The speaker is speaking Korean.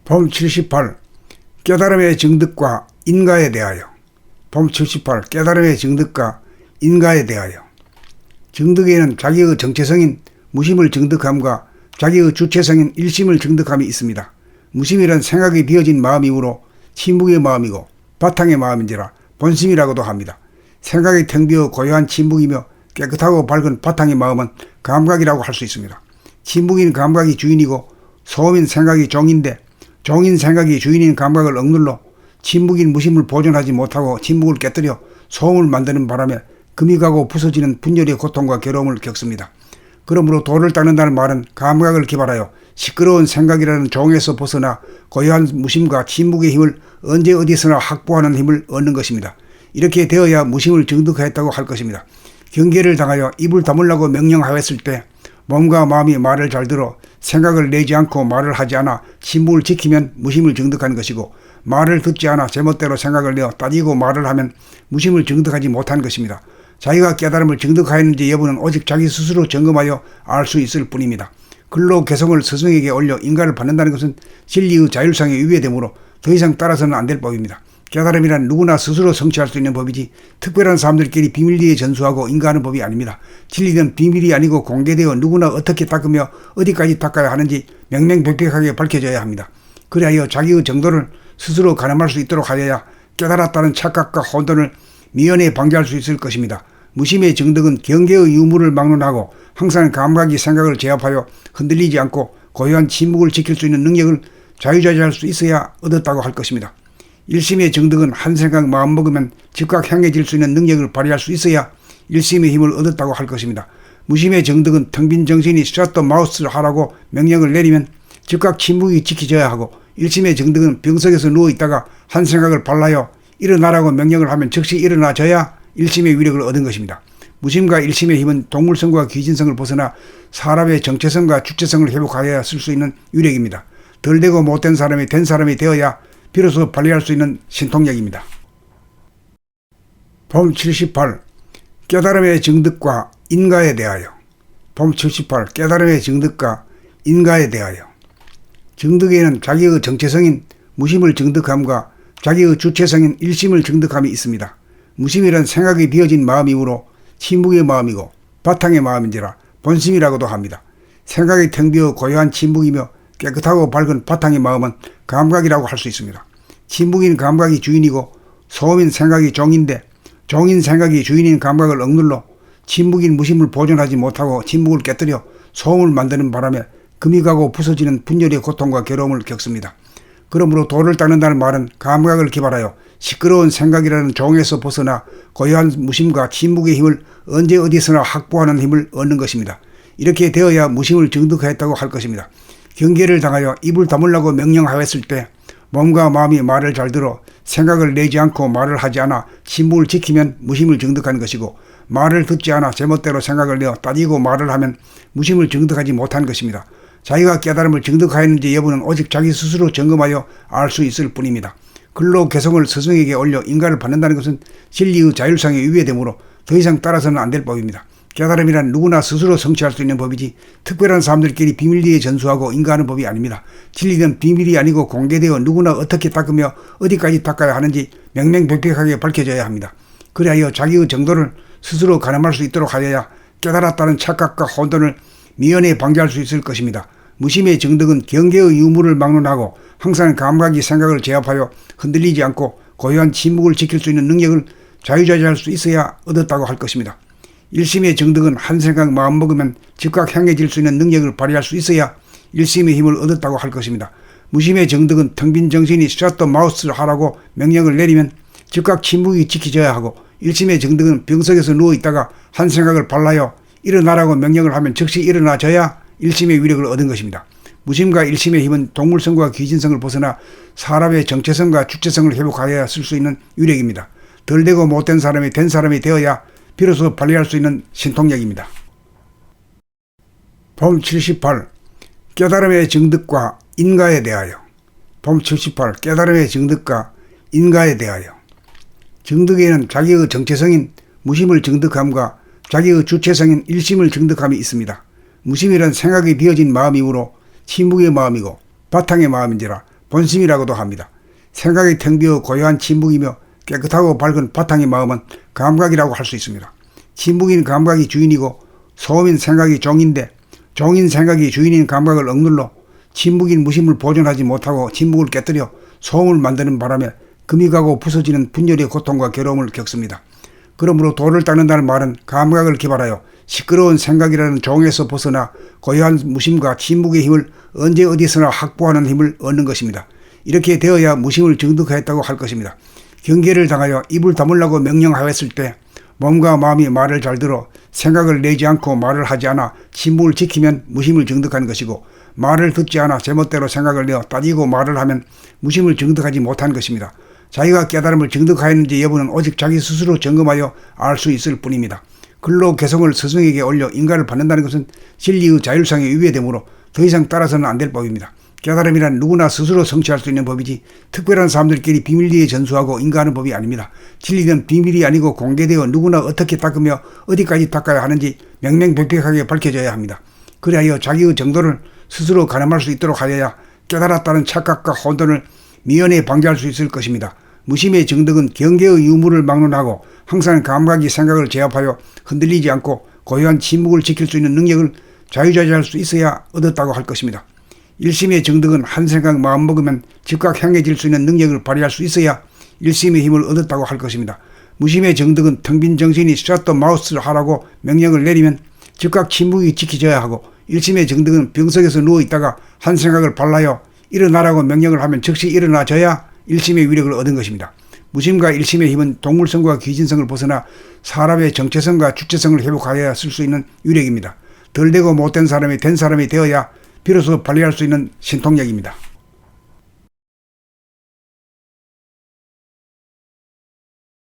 봄 78 깨달음의 정득과 인가에 대하여. 봄 78 깨달음의 정득과 인가에 대하여. 정득에는 자기의 정체성인 무심을 정득함과 자기의 주체성인 일심을 정득함이 있습니다. 무심이란 생각이 비어진 마음이므로 침묵의 마음이고 바탕의 마음인지라 본심이라고도 합니다. 생각이 텅 비어 고요한 침묵이며 깨끗하고 밝은 바탕의 마음은 감각이라고 할 수 있습니다. 침묵인 감각이 주인이고 소음인 생각이 종인데 종인 생각이 주인인 감각을 억눌러 침묵인 무심을 보존하지 못하고 침묵을 깨뜨려 소음을 만드는 바람에 금이 가고 부서지는 분열의 고통과 괴로움을 겪습니다. 그러므로 돌을 닦는다는 말은 감각을 개발하여 시끄러운 생각이라는 종에서 벗어나 고요한 무심과 침묵의 힘을 언제 어디서나 확보하는 힘을 얻는 것입니다. 이렇게 되어야 무심을 정득하였다고 할 것입니다. 경계를 당하여 입을 다물라고 명령하였을 때 몸과 마음이 말을 잘 들어 생각을 내지 않고 말을 하지 않아 침묵을 지키면 무심을 정득한 것이고, 말을 듣지 않아 제멋대로 생각을 내어 따지고 말을 하면 무심을 정득하지 못한 것입니다. 자기가 깨달음을 정득하였는지 여부는 오직 자기 스스로 점검하여 알 수 있을 뿐입니다. 근로 개성을 스승에게 올려 인가를 받는다는 것은 진리의 자율성에 위배되므로 더 이상 따라서는 안 될 법입니다. 깨달음이란 누구나 스스로 성취할 수 있는 법이지 특별한 사람들끼리 비밀리에 전수하고 인가하는 법이 아닙니다. 진리는 비밀이 아니고 공개되어 누구나 어떻게 닦으며 어디까지 닦아야 하는지 명명백백하게 밝혀져야 합니다. 그리하여 자기의 정도를 스스로 가늠할 수 있도록 하여야 깨달았다는 착각과 혼돈을 미연에 방지할 수 있을 것입니다. 무심의 정득은 경계의 유무를 막론하고 항상 감각이 생각을 제압하여 흔들리지 않고 고요한 침묵을 지킬 수 있는 능력을 자유자재할 수 있어야 얻었다고 할 것입니다. 일심의 정득은 한 생각 마음먹으면 즉각 향해질 수 있는 능력을 발휘할 수 있어야 일심의 힘을 얻었다고 할 것입니다. 무심의 정득은 텅 빈 정신이 샷더 마우스를 하라고 명령을 내리면 즉각 침묵이 지켜져야 하고, 일심의 정득은 병석에서 누워있다가 한 생각을 발라여 일어나라고 명령을 하면 즉시 일어나져야 일심의 위력을 얻은 것입니다. 무심과 일심의 힘은 동물성과 귀신성을 벗어나 사람의 정체성과 주체성을 회복하여야 쓸 수 있는 위력입니다. 덜 되고 못된 사람이 된 사람이 되어야 비로소 발휘할 수 있는 신통력입니다. 봄 78 깨달음의 정득과 인가에 대하여. 봄 78 깨달음의 정득과 인가에 대하여. 정득에는 자기의 정체성인 무심을 정득함과 자기의 주체성인 일심을 정득함이 있습니다. 무심이란 생각이 비어진 마음이므로 침묵의 마음이고 바탕의 마음인지라 본심이라고도 합니다. 생각이 텅 비어 고요한 침묵이며 깨끗하고 밝은 바탕의 마음은 감각이라고 할 수 있습니다. 침묵인 감각이 주인이고 소음인 생각이 종인데 종인 생각이 주인인 감각을 억눌러 침묵인 무심을 보존하지 못하고 침묵을 깨뜨려 소음을 만드는 바람에 금이 가고 부서지는 분열의 고통과 괴로움을 겪습니다. 그러므로 돌을 닦는다는 말은 감각을 개발하여 시끄러운 생각이라는 종에서 벗어나 고요한 무심과 침묵의 힘을 언제 어디서나 확보하는 힘을 얻는 것입니다. 이렇게 되어야 무심을 정득하였다고 할 것입니다. 경계를 당하여 입을 다물라고 명령하였을 때 몸과 마음이 말을 잘 들어 생각을 내지 않고 말을 하지 않아 침묵을 지키면 무심을 정득한 것이고, 말을 듣지 않아 제멋대로 생각을 내어 따지고 말을 하면 무심을 정득하지 못한 것입니다. 자기가 깨달음을 정득하였는지 여부는 오직 자기 스스로 점검하여 알 수 있을 뿐입니다. 근로 개성을 스승에게 올려 인가를 받는다는 것은 진리의 자율성에 위배되므로 더 이상 따라서는 안 될 법입니다. 깨달음이란 누구나 스스로 성취할 수 있는 법이지 특별한 사람들끼리 비밀리에 전수하고 인가하는 법이 아닙니다. 진리는 비밀이 아니고 공개되어 누구나 어떻게 닦으며 어디까지 닦아야 하는지 명명백백하게 밝혀져야 합니다. 그리하여 자기의 정도를 스스로 가늠할 수 있도록 하여야 깨달았다는 착각과 혼돈을 미연에 방지할 수 있을 것입니다. 무심의 정득은 경계의 유무를 막론하고 항상 감각이 생각을 제압하여 흔들리지 않고 고요한 침묵을 지킬 수 있는 능력을 자유자재할 수 있어야 얻었다고 할 것입니다. 일심의 정득은 한 생각 마음먹으면 즉각 향해질 수 있는 능력을 발휘할 수 있어야 일심의 힘을 얻었다고 할 것입니다. 무심의 정득은 텅 빈 정신이 샷더 마우스를 하라고 명령을 내리면 즉각 침묵이 지켜져야 하고, 일심의 정득은 병석에서 누워있다가 한 생각을 발라여 일어나라고 명령을 하면 즉시 일어나져야 일심의 위력을 얻은 것입니다. 무심과 일심의 힘은 동물성과 귀신성을 벗어나 사람의 정체성과 주체성을 회복하여야 쓸 수 있는 위력입니다. 덜 되고 못된 사람이 된 사람이 되어야 비로소 발휘할 수 있는 신통력입니다. 봄 78 깨달음의 정득과 인가에 대하여. 봄 78 깨달음의 정득과 인가에 대하여. 정득에는 자기의 정체성인 무심을 정득함과 자기의 주체성인 일심을 정득함이 있습니다. 무심이란 생각이 비어진 마음이므로 침묵의 마음이고 바탕의 마음인지라 본심이라고도 합니다. 생각이 텅 비어 고요한 침묵이며 깨끗하고 밝은 바탕의 마음은 감각이라고 할 수 있습니다. 침묵인 감각이 주인이고 소음인 생각이 종인데 종인 생각이 주인인 감각을 억눌러 침묵인 무심을 보존하지 못하고 침묵을 깨뜨려 소음을 만드는 바람에 금이 가고 부서지는 분열의 고통과 괴로움을 겪습니다. 그러므로 돌을 닦는다는 말은 감각을 개발하여 시끄러운 생각이라는 종에서 벗어나 고요한 무심과 침묵의 힘을 언제 어디서나 확보하는 힘을 얻는 것입니다. 이렇게 되어야 무심을 정득하였다고 할 것입니다. 경계를 당하여 입을 다물라고 명령하였을 때 몸과 마음이 말을 잘 들어 생각을 내지 않고 말을 하지 않아 침묵을 지키면 무심을 정득하는 것이고, 말을 듣지 않아 제멋대로 생각을 내어 따지고 말을 하면 무심을 정득하지 못한 것입니다. 자기가 깨달음을 정득하였는지 여부는 오직 자기 스스로 점검하여 알 수 있을 뿐입니다. 근로 개성을 스승에게 올려 인가를 받는다는 것은 진리의 자율성에 위배되므로 더 이상 따라서는 안 될 법입니다. 깨달음이란 누구나 스스로 성취할 수 있는 법이지 특별한 사람들끼리 비밀리에 전수하고 인가하는 법이 아닙니다. 진리는 비밀이 아니고 공개되어 누구나 어떻게 닦으며 어디까지 닦아야 하는지 명명백백하게 밝혀져야 합니다. 그리하여 자기의 정도를 스스로 가늠할 수 있도록 하여야 깨달았다는 착각과 혼돈을 미연에 방지할 수 있을 것입니다. 무심의 정득은 경계의 유무를 막론하고 항상 감각이 생각을 제압하여 흔들리지 않고 고요한 침묵을 지킬 수 있는 능력을 자유자재할 수 있어야 얻었다고 할 것입니다. 일심의 정득은 한 생각 마음먹으면 즉각 행해질 수 있는 능력을 발휘할 수 있어야 일심의 힘을 얻었다고 할 것입니다. 무심의 정득은 텅 빈 정신이 샷더 마우스를 하라고 명령을 내리면 즉각 침묵이 지켜져야 하고, 일심의 정득은 병석에서 누워있다가 한 생각을 발라여 일어나라고 명령을 하면 즉시 일어나져야 일심의 위력을 얻은 것입니다. 무심과 일심의 힘은 동물성과 귀신성을 벗어나 사람의 정체성과 주체성을 회복하여야 쓸 수 있는 위력입니다. 덜 되고 못된 사람이 된 사람이 되어야 비로소 발휘할 수 있는 신통력입니다.